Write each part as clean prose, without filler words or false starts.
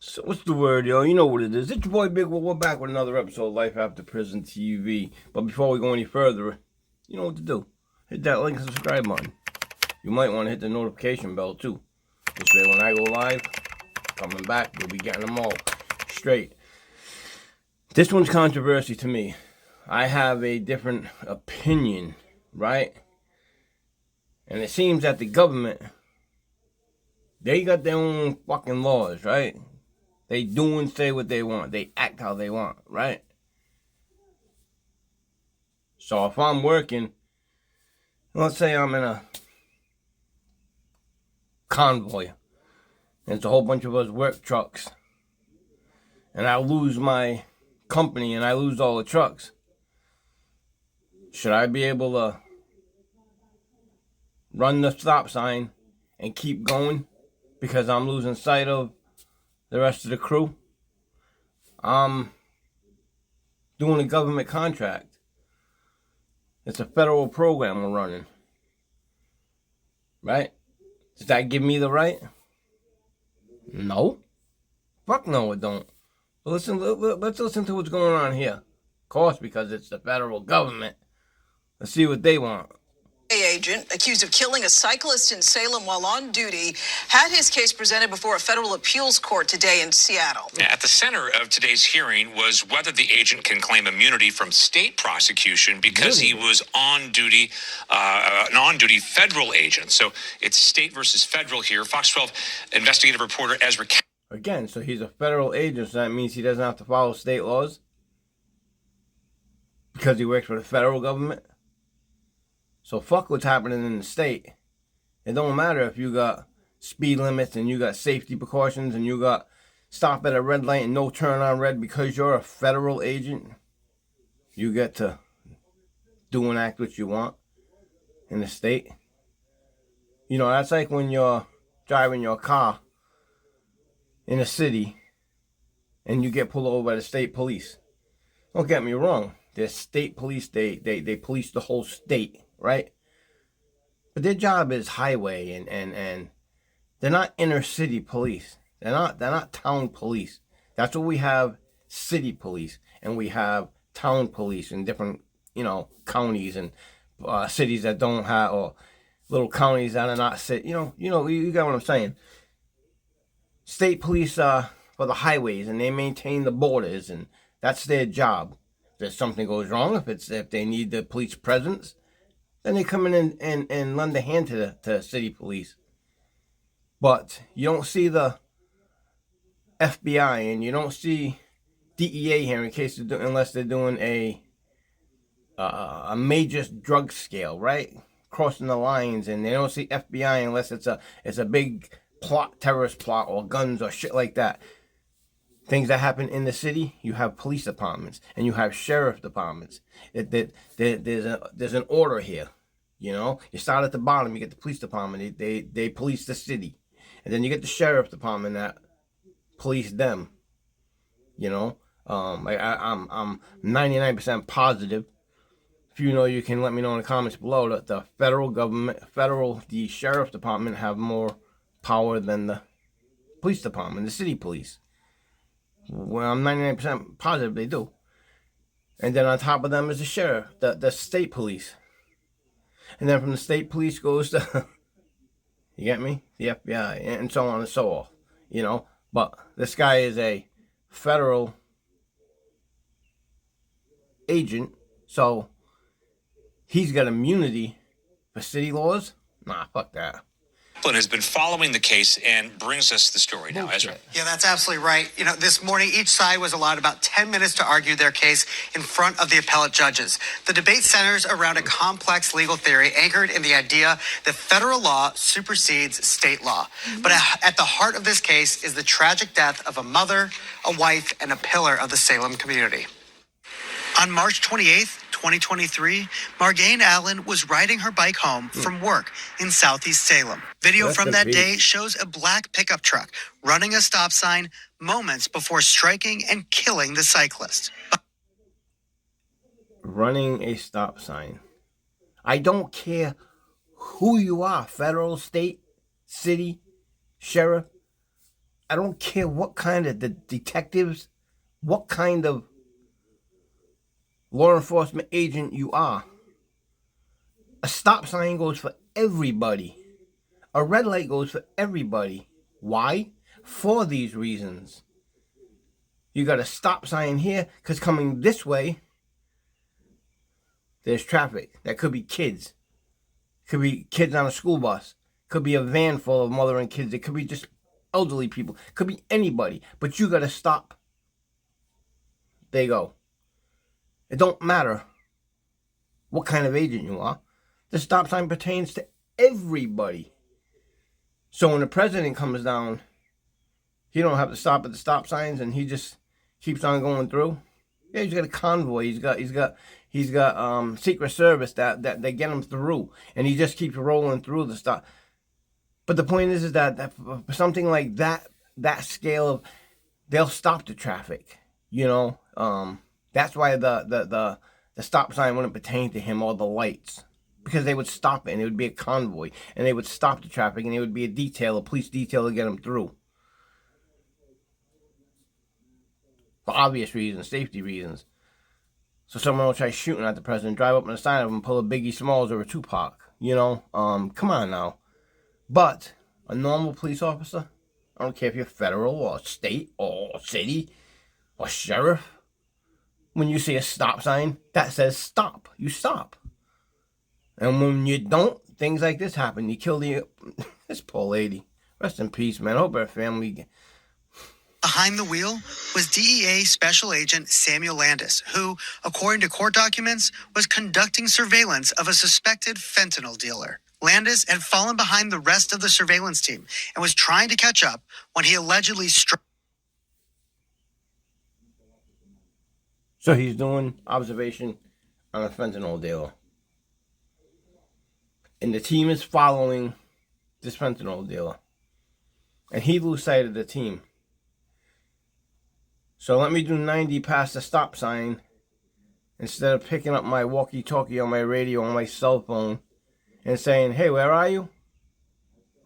So what's the word, yo? You know what it is. It's your boy Bigwil. We're back with another episode of Life After Prison TV. But before we go any further, you know what to do. Hit that like and subscribe button. You might want to hit the notification bell too. This way when I go live, coming back, you'll be getting them all straight. This one's controversy to me. I have a different opinion, right? And it seems that the government, they got their own fucking laws, right? They do and say what they want. They act how they want, right? So if I'm working, let's say I'm in a convoy, and it's a whole bunch of us work trucks, and I lose my company and I lose all the trucks, should I be able to run the stop sign and keep going because I'm losing sight of the rest of the crew? I'm doing a government contract. It's a federal program we're running. Right? Does that give me the right? No. Fuck no, it don't. But let's listen to what's going on here. Of course, because it's the federal government. Let's see what they want. Agent accused of killing a cyclist in Salem while on duty had his case presented before a federal appeals court today in Seattle. At the center of today's hearing was whether the agent can claim immunity from state prosecution because he was on duty, an on-duty federal agent. So it's state versus federal here. Fox 12 investigative reporter Ezra. Again, so he's a federal agent, so that means he doesn't have to follow state laws because he works for the federal government. So fuck what's happening in the state. It don't matter if you got speed limits and you got safety precautions and you got stop at a red light and no turn on red because you're a federal agent. You get to do and act what you want in the state. You know, that's like when you're driving your car in a city and you get pulled over by the state police. Don't get me wrong. The state police, they police the whole state, right? But their job is highway and they're not inner city police. They're not town police. That's what we have, city police, and we have town police in different, counties and cities that don't have, or little counties that are not city. You got what I'm saying. State police are for the highways and they maintain the borders and that's their job. If something goes wrong, if they need the police presence, then they come in and lend a hand to the city police. But you don't see the FBI and you don't see DEA here in case unless they're doing a major drug scale, right? Crossing the lines, and they don't see FBI unless it's a big plot, terrorist plot, or guns or shit like that. Things that happen in the city, you have police departments and you have sheriff departments. There's an order here. You start at the bottom, you get the police department. They police the city, and then you get the sheriff department that police them. I'm 99% positive. If you know, you can let me know in the comments below that the federal government, the sheriff department have more power than the police department, the city police. Well, I'm 99% positive they do. And then on top of them is the sheriff, the state police. And then from the state police goes to, you get me? The FBI, and so on and so forth. But this guy is a federal agent, so he's got immunity for city laws? Nah, fuck that. Has been following the case and brings us the story now, Ezra. Yeah, that's absolutely right. This morning, each side was allowed about 10 minutes to argue their case in front of the appellate judges. The debate centers around a complex legal theory anchored in the idea that federal law supersedes state law. But at the heart of this case is the tragic death of a mother, a wife, and a pillar of the Salem community. On March 28th, 2023, Margane Allen was riding her bike home from work in Southeast Salem. Video from that day shows a black pickup truck running a stop sign moments before striking and killing the cyclist. Running a stop sign. I don't care who you are, federal, state, city, sheriff. I don't care what kind of the detectives, what kind of law enforcement agent you are. A stop sign goes for everybody. A red light goes for everybody. Why? For these reasons. You got a stop sign here because coming this way, there's traffic. That could be kids. Could be kids on a school bus. Could be a van full of mother and kids. It could be just elderly people. Could be anybody. But you got to stop. There you go. It don't matter what kind of agent you are. The stop sign pertains to everybody. So when the president comes down, he don't have to stop at the stop signs and he just keeps on going through. Yeah, he's got a convoy. He's got Secret Service that they get him through, and he just keeps rolling through the stop. But the point is that for something like that scale of, they'll stop the traffic. That's why the stop sign wouldn't pertain to him or the lights, because they would stop it and it would be a convoy and they would stop the traffic and it would be a police detail to get him through. For obvious reasons, safety reasons. So someone will try shooting at the president, drive up on the side of him, pull a Biggie Smalls or a Tupac. Come on now. But a normal police officer, I don't care if you're federal or state or city or sheriff, when you see a stop sign that says stop, you stop. And when you don't, things like this happen. You kill this poor lady. Rest in peace, man. I hope her family. Behind the wheel was DEA Special Agent Samuel Landis, who, according to court documents, was conducting surveillance of a suspected fentanyl dealer. Landis had fallen behind the rest of the surveillance team and was trying to catch up when he allegedly struck. So he's doing observation on a fentanyl dealer. And the team is following this fentanyl dealer. And he lose sight of the team. So let me do 90 past the stop sign instead of picking up my walkie-talkie on my radio on my cell phone and saying, hey, where are you?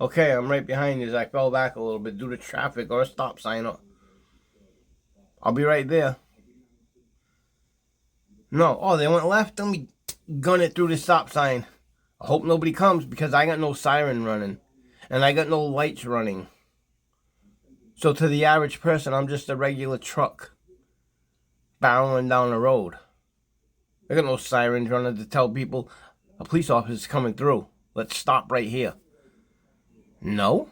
Okay, I'm right behind you as I fell back a little bit due to traffic or a stop sign. I'll be right there. No, they went left? Let me gun it through the stop sign. I hope nobody comes because I got no siren running and I got no lights running. So to the average person, I'm just a regular truck barreling down the road. I got no sirens running to tell people a police officer is coming through. Let's stop right here. No.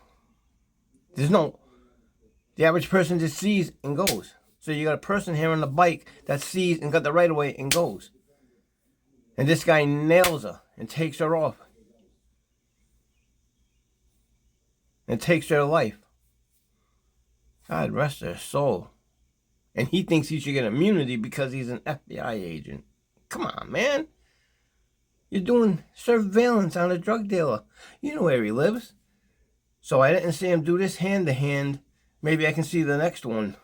There's no. The average person just sees and goes. So you got a person here on the bike that sees and got the right of way and goes. And this guy nails her and takes her off. And takes their life. God rest their soul. And he thinks he should get immunity because he's an FBI agent. Come on, man. You're doing surveillance on a drug dealer. You know where he lives. So I didn't see him do this hand to hand. Maybe I can see the next one.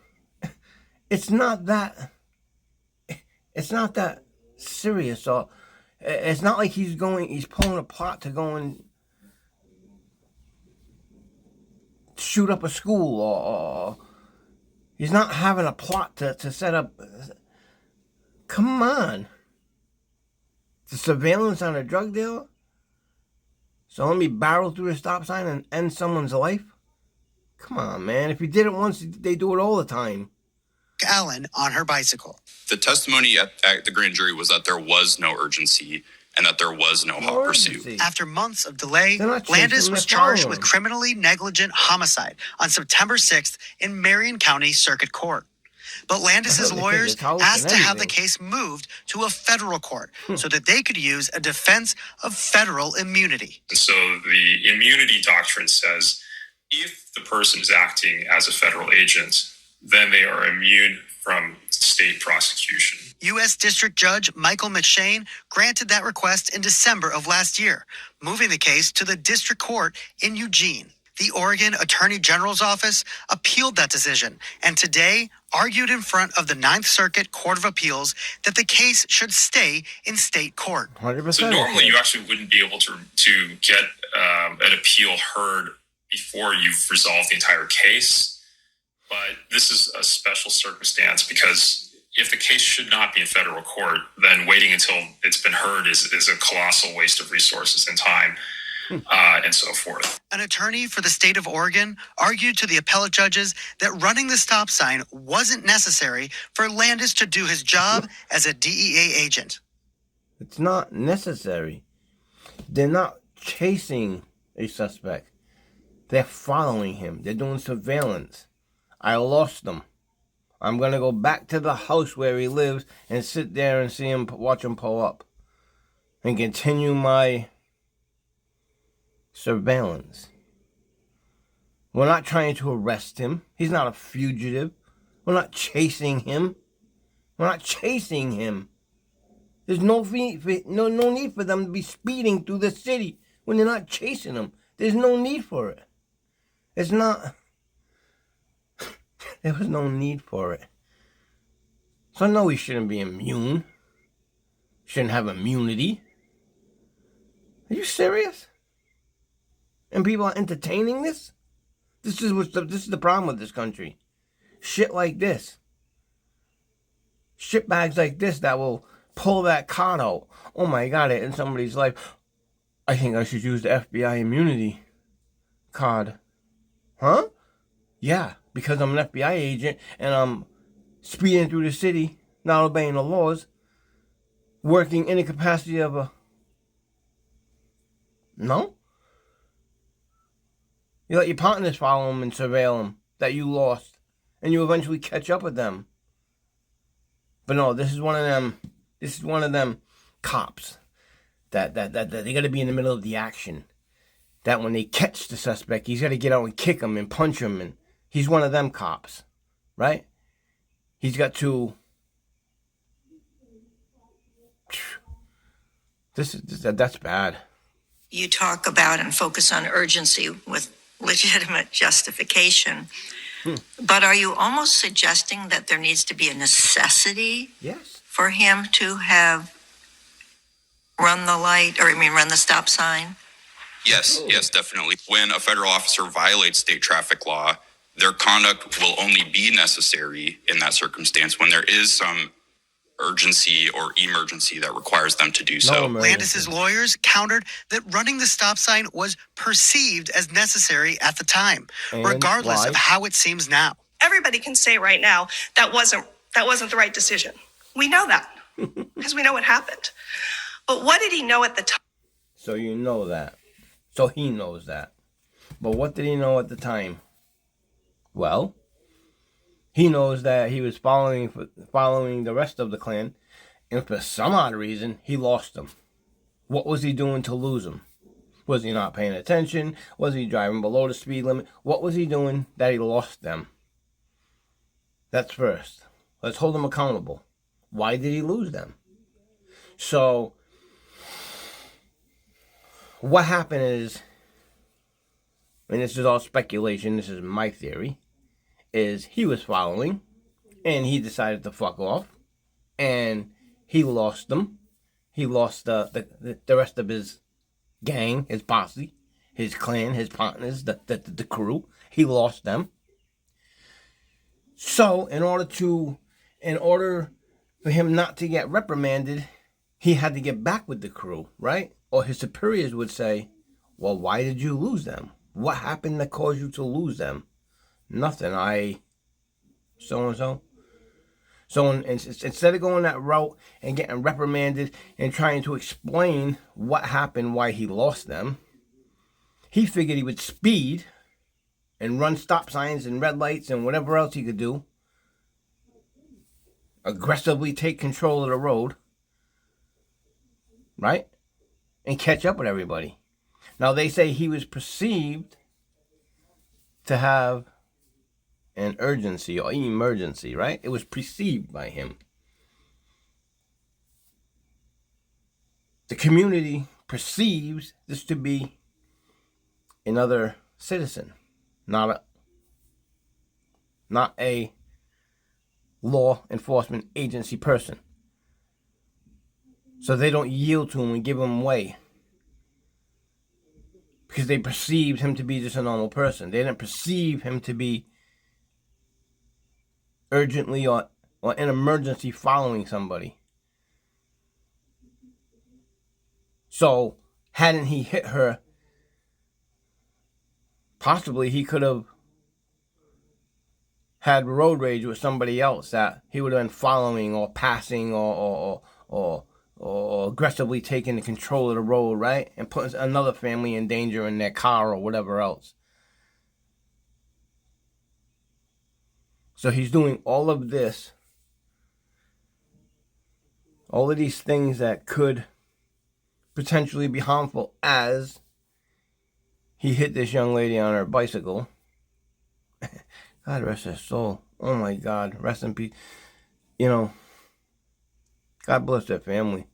It's not that serious. Or it's not like he's pulling a plot to go and shoot up a school, or he's not having a plot to set up. Come on. The surveillance on a drug dealer? So let me barrel through the stop sign and end someone's life? Come on, man. If you did it once, they do it all the time. Allen on her bicycle. The testimony at the grand jury was that there was no urgency and that there was no hot pursuit. After months of delay, Landis was charged with criminally negligent homicide on September 6th in Marion County Circuit Court. But Landis's lawyers asked to have the case moved to a federal court so that they could use a defense of federal immunity. So the immunity doctrine says if the person is acting as a federal agent, then they are immune from state prosecution. U.S. District Judge Michael McShane granted that request in December of last year, moving the case to the district court in Eugene. The Oregon Attorney General's office appealed that decision and today argued in front of the Ninth Circuit Court of Appeals that the case should stay in state court. 100%. So normally you actually wouldn't be able to get an appeal heard before you've resolved the entire case. But this is a special circumstance because if the case should not be in federal court, then waiting until it's been heard is a colossal waste of resources and time, and so forth. An attorney for the state of Oregon argued to the appellate judges that running the stop sign wasn't necessary for Landis to do his job as a DEA agent. It's not necessary. They're not chasing a suspect. They're following him. They're doing surveillance. I lost them. I'm going to go back to the house where he lives and sit there and see him, watch him pull up. And continue my surveillance. We're not trying to arrest him. He's not a fugitive. We're not chasing him. We're not chasing him. There's no need for them to be speeding through the city when they're not chasing him. There's no need for it. It's not... There was no need for it. So no, he shouldn't be immune. Shouldn't have immunity. Are you serious? And people are entertaining this? This is the problem with this country. Shit like this. Shitbags like this that will pull that card out. Oh my God, it in somebody's life. I think I should use the FBI immunity card. Huh? Yeah, because I'm an FBI agent and I'm speeding through the city, not obeying the laws, working in the capacity of a... No? You let your partners follow them and surveil them that you lost, and you eventually catch up with them. But no, this is one of them. This is one of them cops that they got to be in the middle of the action. That when they catch the suspect, he's got to get out and kick him and punch him, and he's one of them cops, right? He's got to. That's bad. You talk about and focus on urgency with legitimate justification. But are you almost suggesting that there needs to be a necessity for him to have run the stop sign? Yes, definitely. When a federal officer violates state traffic law, their conduct will only be necessary in that circumstance when there is some urgency or emergency that requires them to do so. Landis's lawyers countered that running the stop sign was perceived as necessary at the time, regardless of how it seems now. Everybody can say right now that wasn't the right decision. We know that because we know what happened. But what did he know at the time? So you know that. So he knows that. But what did he know at the time? Well, he knows that he was following the rest of the clan, and for some odd reason, he lost them. What was he doing to lose them? Was he not paying attention? Was he driving below the speed limit? What was he doing that he lost them? That's first. Let's hold him accountable. Why did he lose them? So, what happened is, and this is all speculation, this is my theory, is he was following, and he decided to fuck off, and he lost them. He lost the rest of his gang, his posse, his clan, his partners, the crew. He lost them. So, in order for him not to get reprimanded, he had to get back with the crew, right? Or his superiors would say, well, why did you lose them? What happened that caused you to lose them? Nothing. So-and-so. So instead of going that route and getting reprimanded and trying to explain what happened, why he lost them, he figured he would speed and run stop signs and red lights and whatever else he could do. Aggressively take control of the road. Right? And catch up with everybody. Now they say he was perceived to have an urgency or emergency, right? It was perceived by him. The community perceives this to be another citizen, not a law enforcement agency person. So they don't yield to him and give him way. Because they perceived him to be just a normal person. They didn't perceive him to be urgently or in emergency following somebody. So, hadn't he hit her, possibly he could have had road rage with somebody else that he would have been following or passing or aggressively taking control of the road, right? And putting another family in danger in their car or whatever else. So he's doing all of this, all of these things that could potentially be harmful, as he hit this young lady on her bicycle. God rest her soul. Oh my God, rest in peace. You know, God bless their family.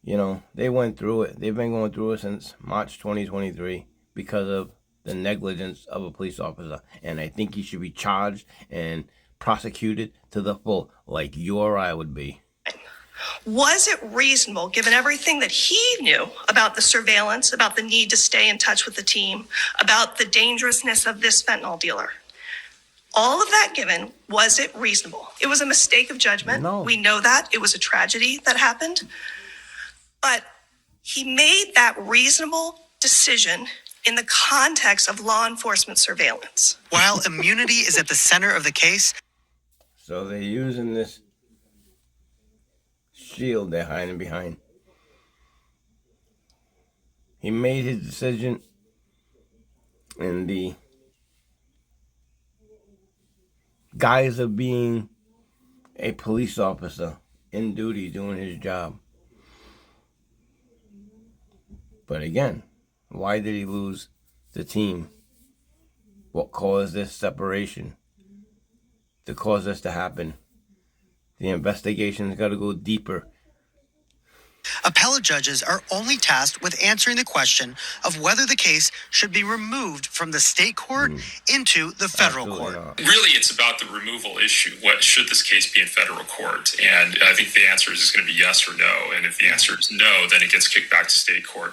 You know, they went through it. They've been going through it since March 2023 because of the negligence of a police officer. And I think he should be charged and prosecuted to the full, like you or I would be. Was it reasonable, given everything that he knew about the surveillance, about the need to stay in touch with the team, about the dangerousness of this fentanyl dealer? All of that given, was it reasonable? It was a mistake of judgment. No. We know that. It was a tragedy that happened. But he made that reasonable decision in the context of law enforcement surveillance. While immunity is at the center of the case. So they're using this shield they're hiding behind. He made his decision in the guise of being a police officer in duty doing his job. But again, why did he lose the team? What caused this separation to cause this to happen? The investigation's got to go deeper. Appellate judges are only tasked with answering the question of whether the case should be removed from the state court into the federal court. Really, it's about the removal issue. What should this case be in federal court? And I think the answer is going to be yes or no. And if the answer is no, then it gets kicked back to state court.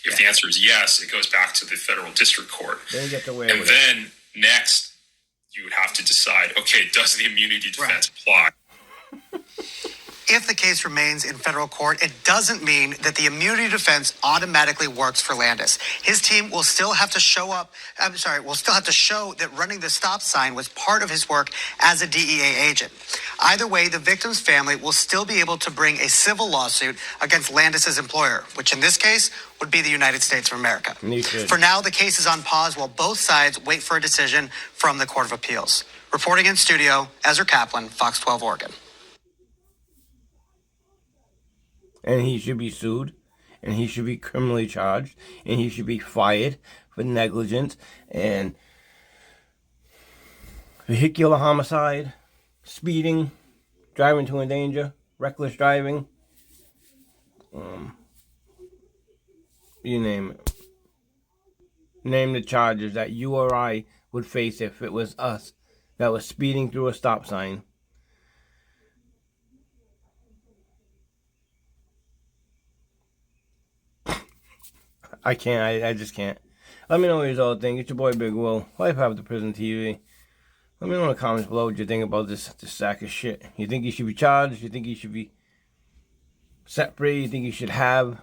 If the answer is yes, it goes back to the federal district court. Then get away and with then next, you would have to decide, okay, does the immunity defense apply? If the case remains in federal court, it doesn't mean that the immunity defense automatically works for Landis. His team will still have to show that running the stop sign was part of his work as a DEA agent. Either way, the victim's family will still be able to bring a civil lawsuit against Landis's employer, which in this case would be the United States of America. For now, the case is on pause while both sides wait for a decision from the Court of Appeals. Reporting in studio, Ezra Kaplan, Fox 12 Oregon. And he should be sued, and he should be criminally charged, and he should be fired for negligence and vehicular homicide, speeding, driving to endanger, reckless driving, you name it. Name the charges that you or I would face if it was us that was speeding through a stop sign. I can't. I just can't. Let me know what you all think. It's your boy Big Will. Life After Prison TV. Let me know in the comments below what you think about this sack of shit. You think he should be charged? You think he should be set free? You think he should have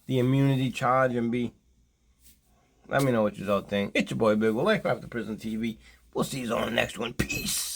the immunity charge and be... Let me know what you all think. It's your boy Big Will. Life After Prison TV. We'll see you on the next one. Peace.